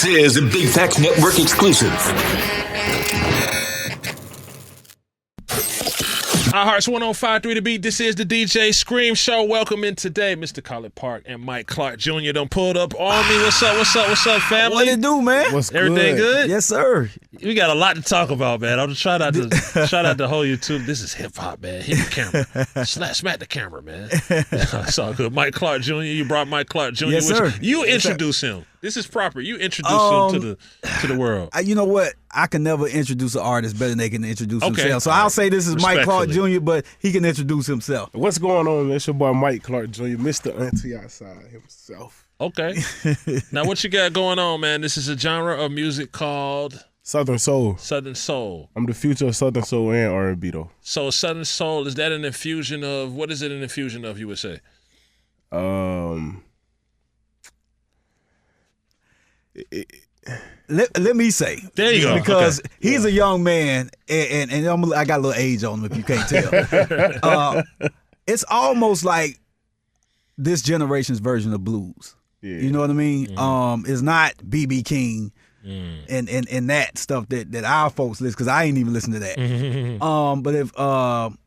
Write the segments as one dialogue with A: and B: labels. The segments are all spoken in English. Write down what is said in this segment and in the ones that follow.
A: This is a Big Facts Network exclusive.
B: Our Hearts 105.3 The Beat. This is the DJ Scream Show. Welcome in today, Mr. Collipark and Mike Clark Jr. done pulled up on me. What's up, family?
C: What it do, man?
D: What's
B: Everything good?
C: Yes, sir.
B: We got a lot to talk about, man. I'm trying not to shout out the whole YouTube. This is hip hop, man. Hit the camera. Smack the camera, man. It's all good. Mike Clark Jr. You brought Mike Clark Jr.
C: Yes, sir.
B: You introduce him. This is proper. You introduce him to the world.
C: You know what? I can never introduce an artist better than they can introduce
B: Okay.
C: themselves. So I'll say this is Mike Clark
B: Respectfully.
C: Jr., but he can introduce himself.
D: What's going on, man? It's your boy Mike Clark Jr., Mr. Auntie outside himself.
B: Okay. Now, what you got going on, man? This is a genre of music called
D: Southern Soul.
B: Southern Soul.
D: I'm the future of Southern Soul and R&B, though.
B: So Southern Soul, is that an infusion of, what is it an infusion of, you would say?
C: Let me say.
B: There you go.
C: Because he's a young man, and I got a little age on him if you can't tell. It's almost like this generation's version of blues.
D: Yeah.
C: You know what I mean? It's not B.B. King and that stuff that our folks listen, because I ain't even listen to that. But if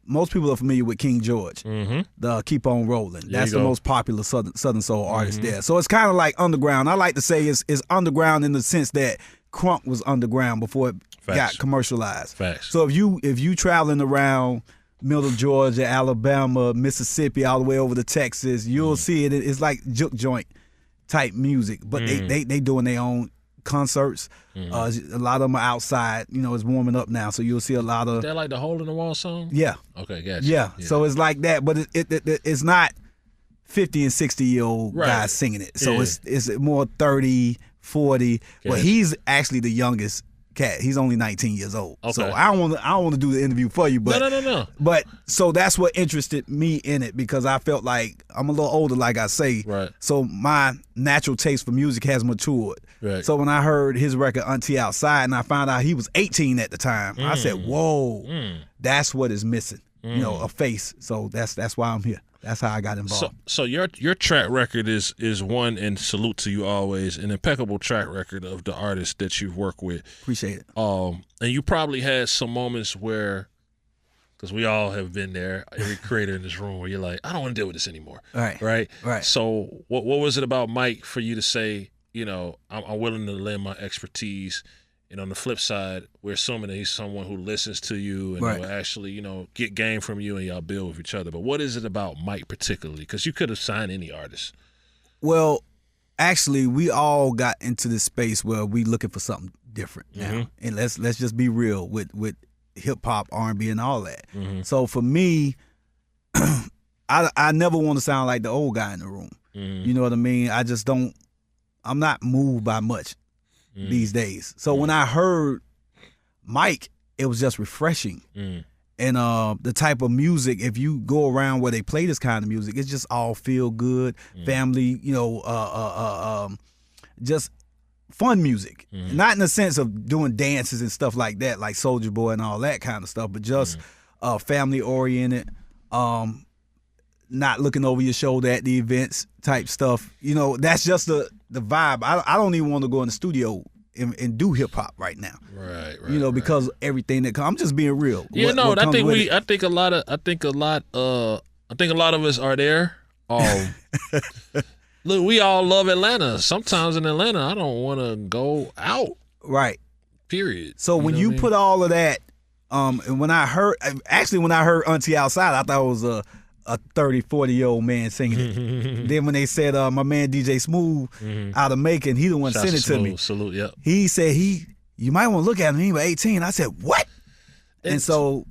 C: most people are familiar with King George, the Keep On Rolling. That's the most popular Southern Soul artist there. So it's kind of like underground. I like to say it's underground in the sense that crunk was underground before it got commercialized.
B: Facts.
C: So if you traveling around Middle Georgia, Alabama, Mississippi, all the way over to Texas, you'll see it. It's like juke joint type music, but they doing their own concerts. A lot of them are outside. You know, it's warming up now, so you'll see a lot of.
B: Is that like the Hole in the Wall song?
C: Yeah.
B: Okay, gotcha.
C: Yeah. So it's like that, but it's not 50 and 60-year-old guys singing it. So it's more 30, 40. Gotcha. Well, he's actually the youngest cat. He's only 19 years old. Okay. So I don't want to do the interview for you, but
B: no.
C: But so that's what interested me in it, because I felt like I'm a little older, like I say.
B: Right.
C: So my natural taste for music has matured.
B: Right.
C: So when I heard his record Auntie Outside, and I found out he was 18 at the time, I said, "Whoa, that's what is missing." You know, a face. So that's why I'm here. That's how I got involved.
B: So your track record is one, and salute to you always, an impeccable track record of the artists that you've worked with.
C: Appreciate it.
B: And you probably had some moments where, because we all have been there, every creator in this room, where you're like, I don't want to deal with this anymore. Right. So what was it about Mike for you to say, you know, I'm willing to lend my expertise? And on the flip side, we're assuming that he's someone who listens to you and will actually, you know, get game from you, and y'all build with each other. But what is it about Mike particularly? Because you could have signed any artist.
C: Well, actually, we all got into this space where we looking for something different now. And let's just be real with hip hop, R&B, and all that. So for me, I never want to sound like the old guy in the room. You know what I mean? I just don't. I'm not moved by much these days. So when I heard Mike, it was just refreshing. And the type of music, if you go around where they play this kind of music, it's just all feel good, family, you know, just fun music. Not in the sense of doing dances and stuff like that, like Soulja Boy and all that kind of stuff, but just family oriented, not looking over your shoulder at the events type stuff. You know, that's just the vibe. I don't even want to go in the studio and do hip hop right now. Right. You know, because everything that comes, I'm just being real.
B: Yeah, I think a lot of us are there. Look, we all love Atlanta. Sometimes in Atlanta, I don't want to go out.
C: Right.
B: Period.
C: So when you put all of that, and when I heard Auntie Outside, I thought it was a 30, 40-year-old man singing it. Then when they said my man DJ Smooth out of Macon, he the one sent it to me.
B: Salute, yep.
C: He said you might want to look at him. He was 18. I said, what? And so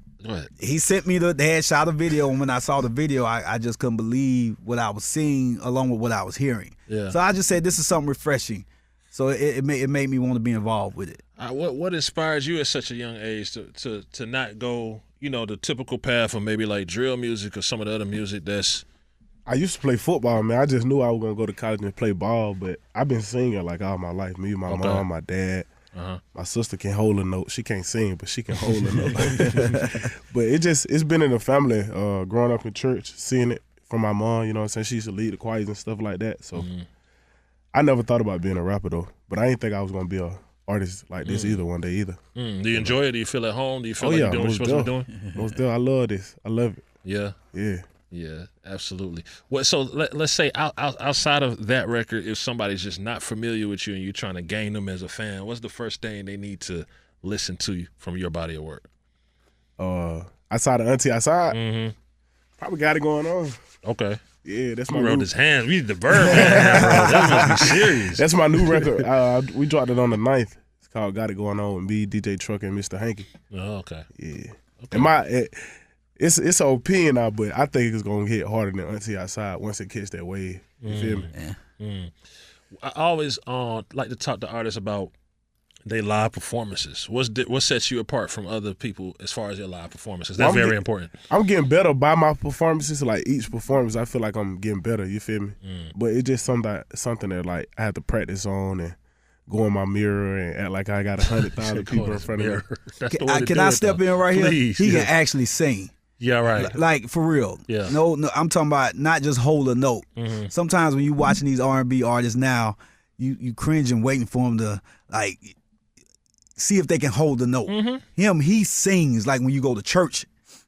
C: he sent me they had shot a video, and when I saw the video, I just couldn't believe what I was seeing along with what I was hearing. Yeah. So I just said, this is something refreshing. So it made me want to be involved with it.
B: What inspires you at such a young age to not go, you know, the typical path of maybe like drill music or some of the other music that's...
D: I used to play football, man. I just knew I was going to go to college and play ball, but I've been singing like all my life. Me, my mom, my dad. My sister can hold a note. She can't sing, but she can hold a note. But it's been in the family, growing up in church, seeing it from my mom, you know what I'm saying? She used to lead the choirs and stuff like that. So I never thought about being a rapper though, but I didn't think I was gonna be a artist like this either one day either.
B: Do you enjoy it? Do you feel at home? Do you feel like you're doing what you're supposed to be doing?
D: Most definitely. I love this. I love it.
B: Yeah, absolutely. Well, so let's say outside of that record, if somebody's just not familiar with you and you're trying to gain them as a fan, what's the first thing they need to listen to from your body of work?
D: Outside of Auntie, probably got it going on.
B: Okay.
D: Yeah, that's my
B: wrote his hands. We need the verb, man, bro. That must be serious.
D: That's my new record. We dropped it on the 9th. It's called "Got It Going On" with me, DJ Truck, and Mr. Hanky.
B: Oh, okay.
D: Yeah. Okay. And it's an opinion now, but I think it's gonna hit harder than Auntie Outside once it catch that wave. You feel me?
C: Yeah.
B: I always like to talk to artists about their live performances. What sets you apart from other people as far as your live performances? That's very important.
D: I'm getting better by my performances. Like each performance, I feel like I'm getting better. You feel me? But it's just something that like I have to practice on and go in my mirror and act like I got 100,000 people in front of me.
C: Can I step in right
B: Please,
C: here? He can actually sing.
B: Yeah, right.
C: Like for real.
B: Yeah.
C: No, I'm talking about not just hold a note. Sometimes when you watching these R&B artists now, you cringe and waiting for them to like see if they can hold the note. He sings like when you go to church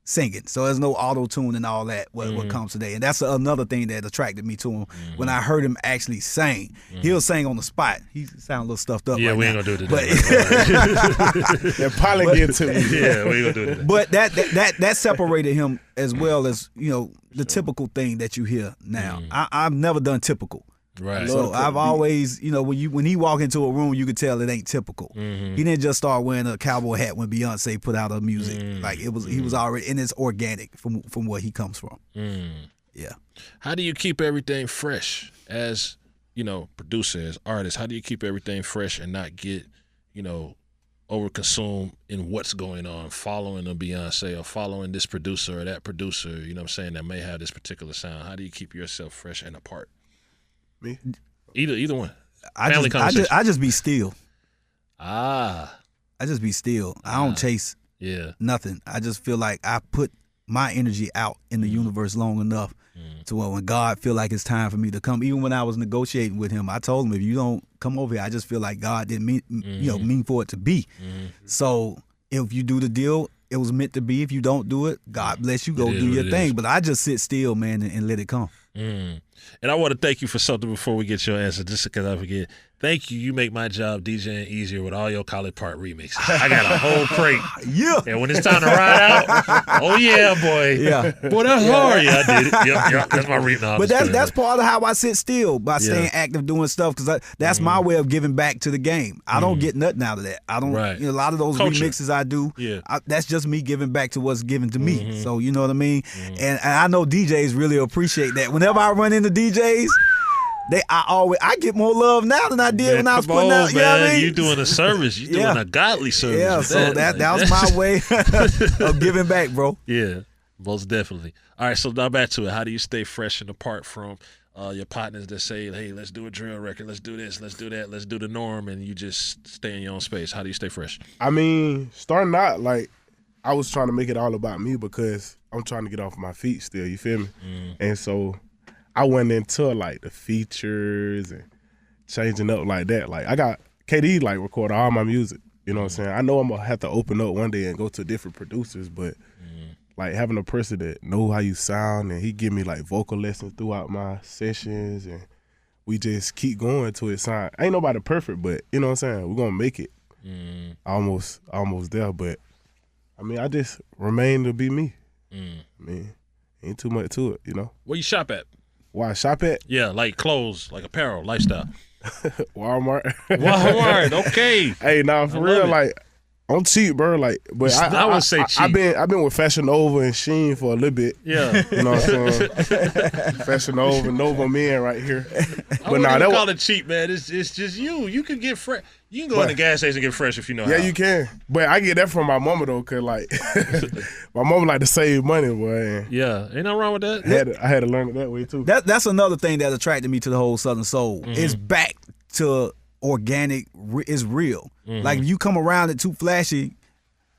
C: singing. So there's no auto-tune and all that what comes today. And that's another thing that attracted me to him. When I heard him actually sing, he'll sing on the spot. He sound a little stuffed up.
B: Yeah,
C: right
B: we
C: now.
B: ain't gonna do it today.
D: That pollen get to me.
B: Yeah, we ain't gonna do it today.
C: But that separated him as well as, the typical thing that you hear now. I've never done typical.
B: Right.
C: So I've always, when he walk into a room, you could tell it ain't typical. He didn't just start wearing a cowboy hat when Beyonce put out her music. Like he was already, and it's organic from where he comes from. Yeah.
B: How do you keep everything fresh as, producer, as artist? How do you keep everything fresh and not get, overconsumed in what's going on, following a Beyonce or following this producer or that producer, that may have this particular sound? How do you keep yourself fresh and apart?
D: Me?
B: Either one.
C: I just be still. I just be still. I don't chase nothing. I just feel like I put my energy out in the universe long enough to where when God feel like it's time for me to come. Even when I was negotiating with him, I told him, if you don't come over here, I just feel like God didn't mean for it to be. So if you do the deal, it was meant to be. If you don't do it, God bless you. Go do your thing. But I just sit still, man, and let it come.
B: And I want to thank you for something before we get your answer, just because I forget. Thank you. You make my job DJing easier with all your Collipark remixes. I got a whole crate.
C: Yeah.
B: And when it's time to ride out, oh yeah, boy.
C: Yeah.
B: Boy, that's hard. Yeah, I did it. Yep. That's my remix.
C: But that's part of how I sit still, by staying active, doing stuff, because that's my way of giving back to the game. I don't get nothing out of that. I don't.
B: Right.
C: A lot of those remixes I do.
B: Yeah.
C: That's just me giving back to what's given to me. So you know what I mean. And I know DJs really appreciate that. Whenever I run into DJs. I get more love now than I did when I was putting out. You know what I mean?
B: You're doing a service. You're doing a godly service.
C: Yeah, so that was my way of giving back, bro.
B: Yeah, most definitely. All right, so now back to it. How do you stay fresh and apart from your partners that say, hey, let's do a drill record, let's do this, let's do that, let's do the norm, and you just stay in your own space? How do you stay fresh?
D: I mean, starting out, like, I was trying to make it all about me because I'm trying to get off my feet still, you feel me? And so I went into like the features and changing up like that. Like I got KD like record all my music. You know what I'm saying? I know I'm gonna have to open up one day and go to different producers, but like having a person that know how you sound and he give me like vocal lessons throughout my sessions and we just keep going to it sound. Ain't nobody perfect, but you know what I'm saying? We're gonna make it. Almost there, but I mean I just remain to be me. I mean, ain't too much to it, you know.
B: Where you shop at?
D: Where I shop at?
B: Yeah, like clothes, like apparel, lifestyle.
D: Walmart.
B: Okay.
D: Hey, nah, for real, like I'm cheap, bro. Like, but
B: I would say cheap.
D: I've been with Fashion Nova and Shein for a little bit.
B: Yeah,
D: you know what I'm saying. Fashion Nova, Nova Men right here.
B: I wouldn't even call it cheap, man. It's just you. You can get fresh. You can go in the gas station and get fresh if you know.
D: Yeah,
B: how.
D: you can. But I get that from my mama though, cause like my mama like to save money, boy.
B: Yeah, ain't nothing wrong with that.
D: I had to learn it that way too.
C: That's another thing that attracted me to the whole Southern Soul. It's back to organic. It's real. Like if you come around it too flashy,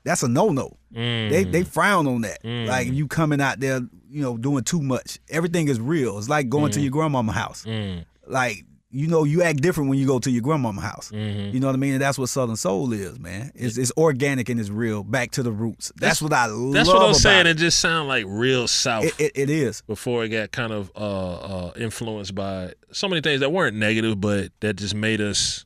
C: that's a no-no. They frown on that. Like if you coming out there, doing too much. Everything is real. It's like going to your grandmama's house. Like you act different when you go to your grandmama's house. You know what I mean? And that's what Southern Soul is, man. It's organic and it's real, back to the roots. That's what I love.
B: That's what I'm saying. It just sounds like real South.
C: It is.
B: Before it got kind of influenced by so many things that weren't negative, but that just made us,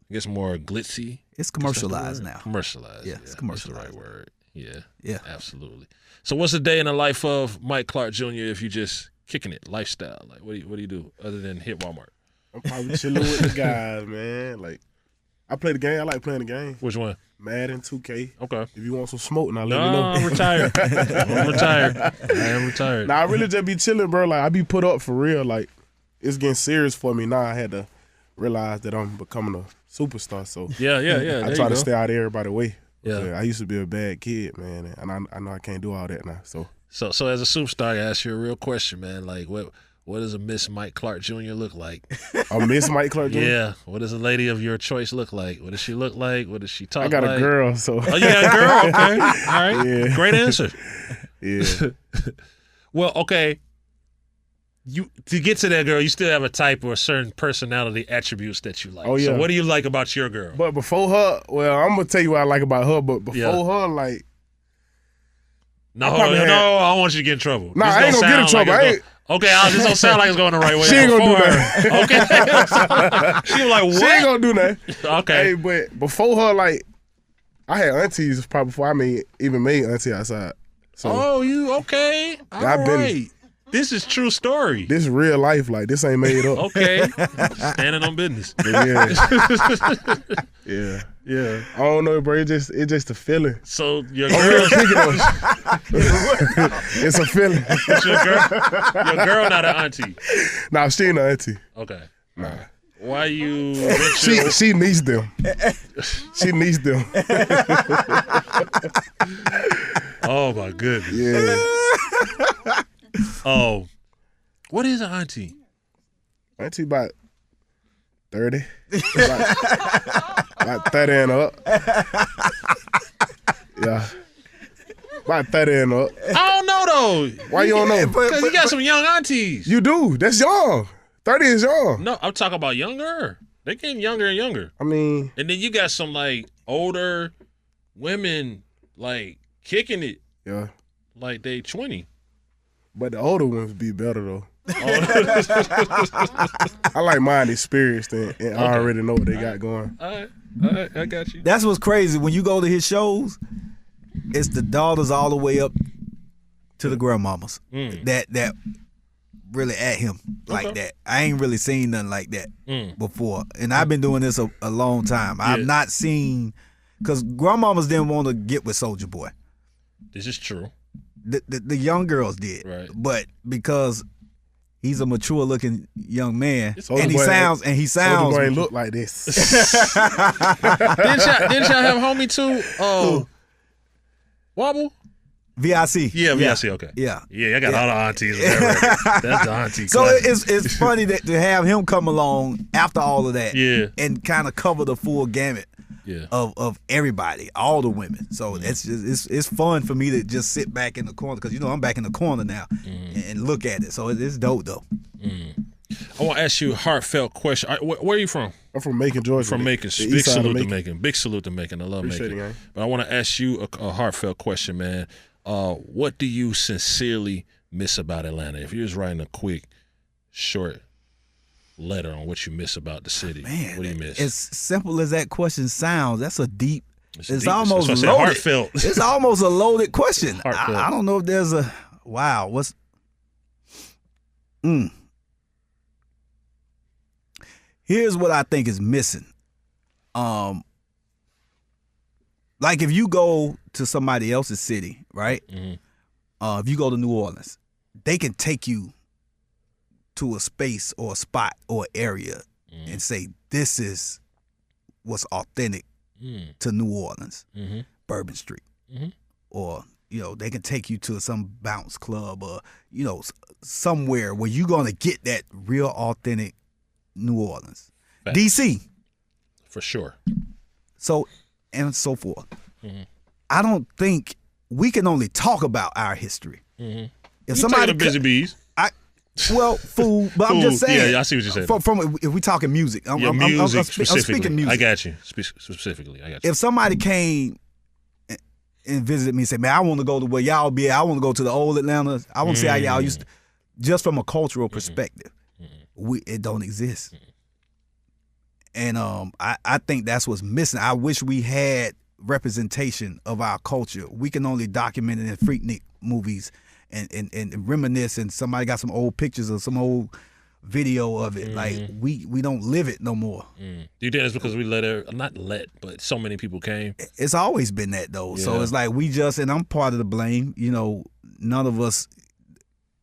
B: I guess, more glitzy.
C: It's commercialized now.
B: Commercialized.
C: Yeah, it's commercialized.
B: That's the right word. Yeah.
C: Yeah.
B: Absolutely. So what's a day in the life of Mike Clark Jr. if you just kicking it, lifestyle? Like, what do you do other than hit Walmart?
D: I'm probably chilling with the guys, man. Like, I play the game. I like playing the game.
B: Which one?
D: Madden 2K.
B: Okay.
D: If you want some smoke, now let me know.
B: I'm retired. I'm retired. I am retired.
D: Nah, I really just be chilling, bro. Like, I be put up for real. Like, it's getting serious for me now. I had to realize that I'm becoming a superstar. So
B: yeah.
D: I try to stay out of everybody's way.
B: Yeah.
D: I used to be a bad kid, man, and I know I can't do all that now. So
B: as a superstar, I ask you a real question, man. Like, what does a Miss Mike Clark Jr. look like?
D: A Miss Mike Clark Jr.?
B: Yeah. What does a lady of your choice look like? What does she look like? What does she talk like?
D: I got a girl, so.
B: Oh, you got a girl? Okay. All right.
D: Yeah.
B: Great answer.
D: Yeah.
B: Well, okay. To get to that girl, you still have a type or certain personality attributes that you like.
D: Oh, yeah.
B: So what do you like about your girl?
D: But before her, well, I'm going to tell you what I like about her, but before her, like.
B: No, I don't want you to get in trouble.
D: No, I ain't going to get in trouble.
B: This don't sound like it's going the right way.
D: She ain't going to do that.
B: Okay. She was like, what?
D: She ain't going to do that.
B: Okay.
D: Hey, but before her, like, I had aunties probably before I even made auntie outside. So,
B: okay. All right. This is true story.
D: This is real life. Like, this ain't made up.
B: Okay. Standing on business.
D: Yeah.
B: Yeah.
D: I don't know, bro. It's just a feeling.
B: So your girl,
D: it's a feeling.
B: Your girl not an auntie.
D: Nah, she ain't an auntie.
B: Okay.
D: Nah.
B: Why you?
D: She needs them. She needs them.
B: Oh my goodness.
D: Yeah.
B: Oh, what is an auntie?
D: Auntie about 30. About 30 and up. Yeah. About 30 and up.
B: I don't know though.
D: Why you don't know?
B: Because you got some young aunties.
D: You do. That's young. 30 is young.
B: No, I'm talking about younger. They getting younger and younger.
D: I mean.
B: And then you got some like older women like kicking it.
D: Yeah.
B: Like they 20.
D: But the older ones be better though. I like mine experienced and I already know what they got going.
B: All right, I got you.
C: That's what's crazy. When you go to his shows, it's the daughters all the way up to the grandmamas that really at him like that. I ain't really seen nothing like that before. And I've been doing this a long time. I've not seen, because grandmamas didn't want to get with Soulja Boy.
B: This is true.
C: The young girls did,
B: right? But
C: because he's a mature looking young man,
D: and he sounds. Soulja Boy ain't look like this.
B: Didn't y'all have homie too? Wobble.
C: VIC.
B: Yeah, VIC. Okay.
C: Yeah.
B: I got all the aunties. That's the auntie.
C: So it's funny that to have him come along after all of that, and kind of cover the full gamut. Of everybody, all the women. So it's fun for me to just sit back in the corner, because I'm back in the corner now and look at it. So it's dope though.
B: I want to ask you a heartfelt question. Where are you from?
D: I'm from Macon, Georgia.
B: From Macon. Big salute to Macon. Big salute to Macon. I love Macon.
D: It,
B: but I want to ask you a heartfelt question, man. What do you sincerely miss about Atlanta? If you was writing a quick, short letter on what you miss about the city, what do you miss?
C: As simple as that question sounds, that's a deep. It's
B: deep.
C: almost loaded.
B: Heartfelt.
C: It's almost a loaded question.
B: Heartfelt.
C: I don't know if there's a what's. Here's what I think is missing. Like if you go to somebody else's city, right? If you go to New Orleans, they can take you to a space or a spot or area and say, this is what's authentic to New Orleans, Bourbon Street. Or, they can take you to some bounce club or, somewhere where you're going to get that real authentic New Orleans.
B: Facts.
C: DC.
B: For sure.
C: So, and so forth. I don't think we can only talk about our history. If
B: somebody busy bees.
C: Well, food, but I'm just saying.
B: Yeah, I see what you're saying.
C: From if we talking music, I'm speaking music.
B: I got you. Specifically, I got you.
C: If somebody came and visited me and said, man, I want to go to where y'all be at. I want to go to the old Atlanta. I want to see how y'all used to, just from a cultural perspective, it don't exist. And I think that's what's missing. I wish we had representation of our culture. We can only document it in Freaknik movies and reminisce, and somebody got some old pictures or some old video of it. Like we don't live it no more.
B: Do you think it's because we but so many people came?
C: It's always been that though. Yeah. So it's like and I'm part of the blame. You know, none of us,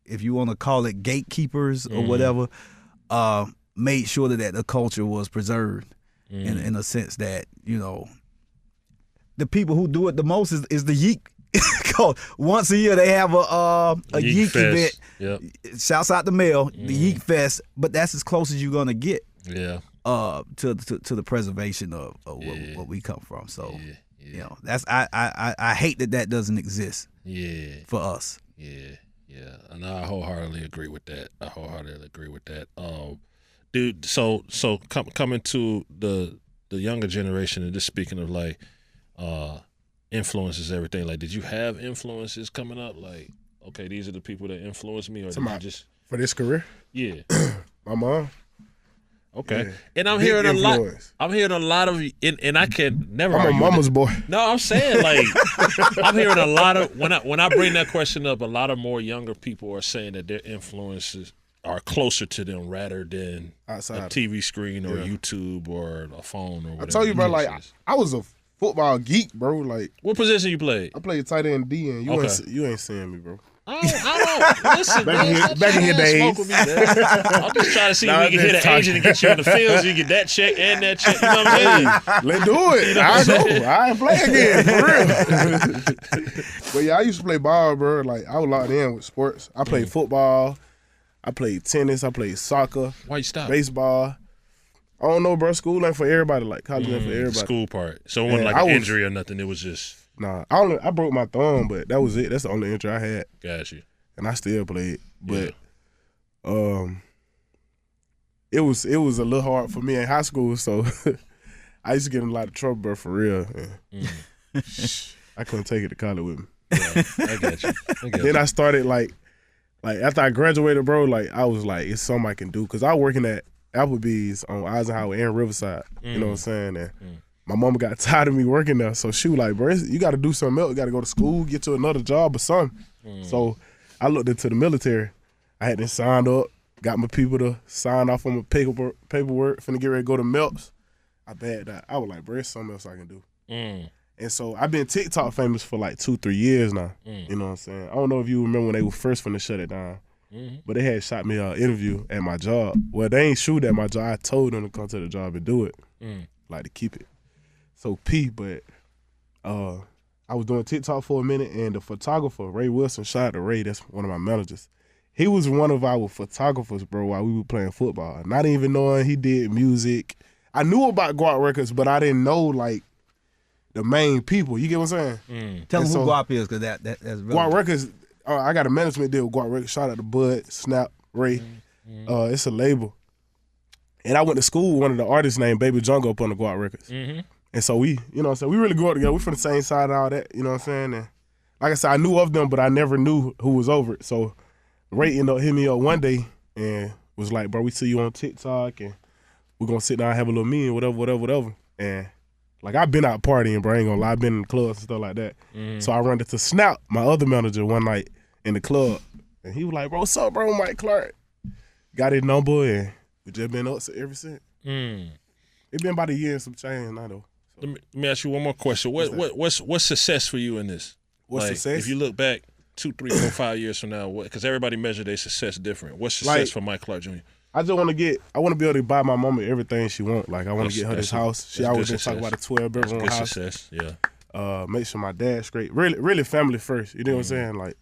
C: if you want to call it gatekeepers or whatever, made sure that the culture was preserved in a sense that, you know, the people who do it the most is the Yeek. Once a year they have a Yeek event. Yep. Shouts out the mail, the Yeek Fest, but that's as close as you're gonna get. Yeah. To the preservation of what we come from. So you know, that's I hate that doesn't exist. Yeah. For us.
B: Yeah. And I wholeheartedly agree with that. Dude, so coming to the younger generation, and just speaking of like influences, everything, like, did you have influences coming up? Like, okay, these are the people that influenced me, or did you just
D: for this career?
B: Yeah.
D: My mom.
B: Okay.
D: Yeah.
B: And I'm hearing a lot of, and I can never.
D: I'm a mama's boy.
B: No, I'm saying, like, I'm hearing a lot of, when I bring that question up, a lot of more younger people are saying that their influences are closer to them rather than outside a TV screen or YouTube or a phone or whatever.
D: I told you, bro, like, I was a football geek, bro. Like,
B: what position you played?
D: I played tight end D, and you ain't seeing me, bro.
B: I don't listen.
D: Back in your days.
B: I'm just trying to see if we can hit an agent and get you in the field so you get that check and that check. You know what I'm saying?
D: Let's do it. You know I know. I ain't play again, for real. But yeah, I used to play ball, bro. Like, I was locked in with sports. I played football. I played tennis. I played soccer.
B: Why you stop?
D: Baseball. I don't know, bro. School ain't for everybody. Like, college ain't for everybody.
B: School part. So it wasn't like an injury or nothing. It was just.
D: Nah, I broke my thumb, but that was it. That's the only injury I had.
B: Got you.
D: And I still played, but it was a little hard for me in high school. So I used to get in a lot of trouble, bro, for real. I couldn't take it to college with me.
B: Yeah, I got you.
D: Then I started like after I graduated, bro. Like, I was like, it's something I can do, because I was working at Applebee's on Eisenhower and Riverside. You know what I'm saying? And my mama got tired of me working there, so she was like, bro, you got to do something else. You got to go to school, get to another job or something. So I looked into the military. I had them signed up, got my people to sign off on my paperwork, finna get ready to go to MELPS. I bagged out. I was like, bro, there's something else I can do. And so I've been TikTok famous for like 2-3 years now. You know what I'm saying? I don't know if you remember when they were first finna shut it down. But they had shot me an interview at my job. Well, they ain't shoot at my job. I told them to come to the job and do it, like, to keep it. So but I was doing TikTok for a minute, and the photographer, Ray Wilson, shout out to Ray, that's one of my managers. He was one of our photographers, bro, while we were playing football. Not even knowing he did music. I knew about Guap Records, but I didn't know, like, the main people. You get what I'm saying?
C: Tell them who Guap is, because that's relevant.
D: Guap Records, I got a management deal with Guap Records. Shout out to Bud, Snap, Ray. It's a label. And I went to school with one of the artists named Baby Jungle up on the Guap Records. And so we, you know what I'm saying, we really grew up together. We from the same side and all that, you know what I'm saying? And like I said, I knew of them, but I never knew who was over it. So Ray ended up hitting me up one day and was like, bro, we see you on TikTok, and we're going to sit down and have a little meeting, whatever. And like, I've been out partying, bro, I ain't gonna lie. I've been in clubs and stuff like that. So I run into Snap, my other manager, one night in the club. And he was like, bro, what's up, bro, Mike Clark? Got his number, and we just been up ever since. It's been about a year and some change now, though. So.
B: Let me ask you one more question. What's success for you in this?
D: What's success?
B: If you look back 2, 3, 4, 5 years from now, because everybody measure their success different. What's success for Mike Clark Jr.?
D: I just want to I want to be able to buy my mama everything she wants. Like, I want to get her this house. She always been talking about a 12-bedroom house.
B: Success, yeah.
D: Make sure my dad's straight. Really family first. You know what I'm saying? Like,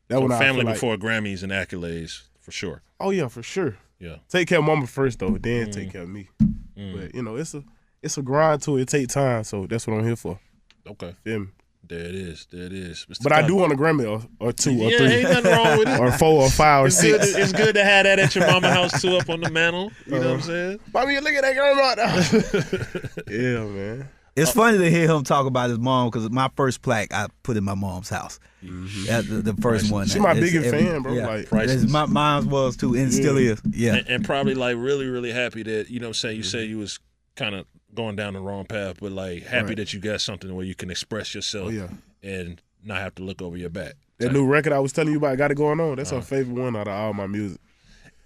D: that
B: so family before Grammys and accolades, for sure.
D: Oh yeah, for sure.
B: Yeah.
D: Take care of mama first though, then take care of me. But you know, it's a grind to it. It take time, so that's what I'm here for.
B: Okay.
D: Feel me?
B: There it is. Mr.
D: But I do want a Grammy or 2 or 3.
B: Ain't nothing wrong with it.
D: Or 4 or 5 or 6.
B: It's good to have that at your mama house too, up on the mantle. You know what I'm saying?
D: Mommy, look at that grandma. Yeah, man.
C: It's funny to hear him talk about his mom because my first plaque I put in my mom's house. That's the first one.
D: She's my biggest fan, bro.
C: Yeah.
D: Like,
C: mine was too, and still is. Yeah,
B: and probably like really, really happy that you know what I'm saying. You say you was kind of going down the wrong path, but like happy that you got something where you can express yourself and not have to look over your back.
D: That new record I was telling you about, Got It Going On. That's her favorite one out of all my music.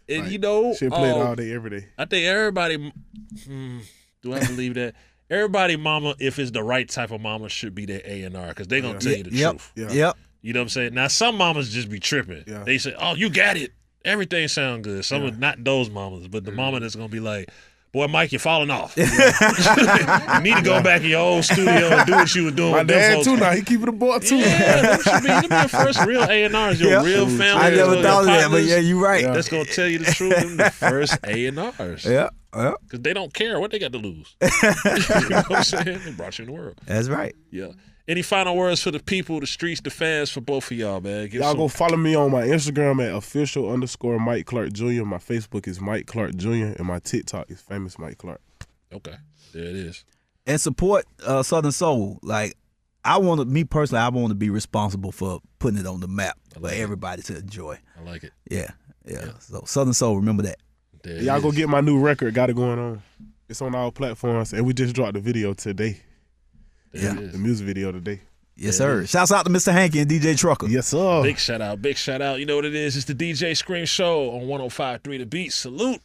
B: And
D: like,
B: you know,
D: she play it all day, every day.
B: I think everybody. Do I believe that? Everybody, mama, if it's the right type of mama, should be their A&R because they're going to tell you the truth.
C: Yep.
B: You know what I'm saying? Now, some mamas just be tripping. Yeah. They say, oh, you got it. Everything sound good. Some are not those mamas, but the mama that's going to be like, boy, Mike, you're falling off. You need to go back in your old studio and do what you were doing.
D: My dad, too, now. He keeping the boy, too.
B: Yeah, them be the first real A&Rs, your real family.
C: I never thought of that, but yeah, you're right.
B: That's going to tell you the truth. Them the first A&Rs.
C: Yeah.
B: Because they don't care what they got to lose. You know what I'm saying? They brought you in the world.
C: That's right.
B: Yeah. Any final words for the people, the streets, the fans, for both of y'all, man?
D: Y'all go follow me on my Instagram at official_Mike Clark Jr. My Facebook is Mike Clark Jr. And my TikTok is Famous Mike Clark.
B: Okay. There it is.
C: And support Southern Soul. Like, I want to be responsible for putting it on the map for everybody to enjoy.
B: I like it.
C: Yeah. So Southern Soul, remember that.
D: Y'all go get my new record, Got It Going On. It's on all platforms, and we just dropped the video today. The music video today.
C: Yes, sir. Shouts out to Mr. Hankey and DJ Trucker.
D: Yes, sir.
B: Big shout out. You know what it is? It's the DJ Scream Show on 105.3 The Beat. Salute.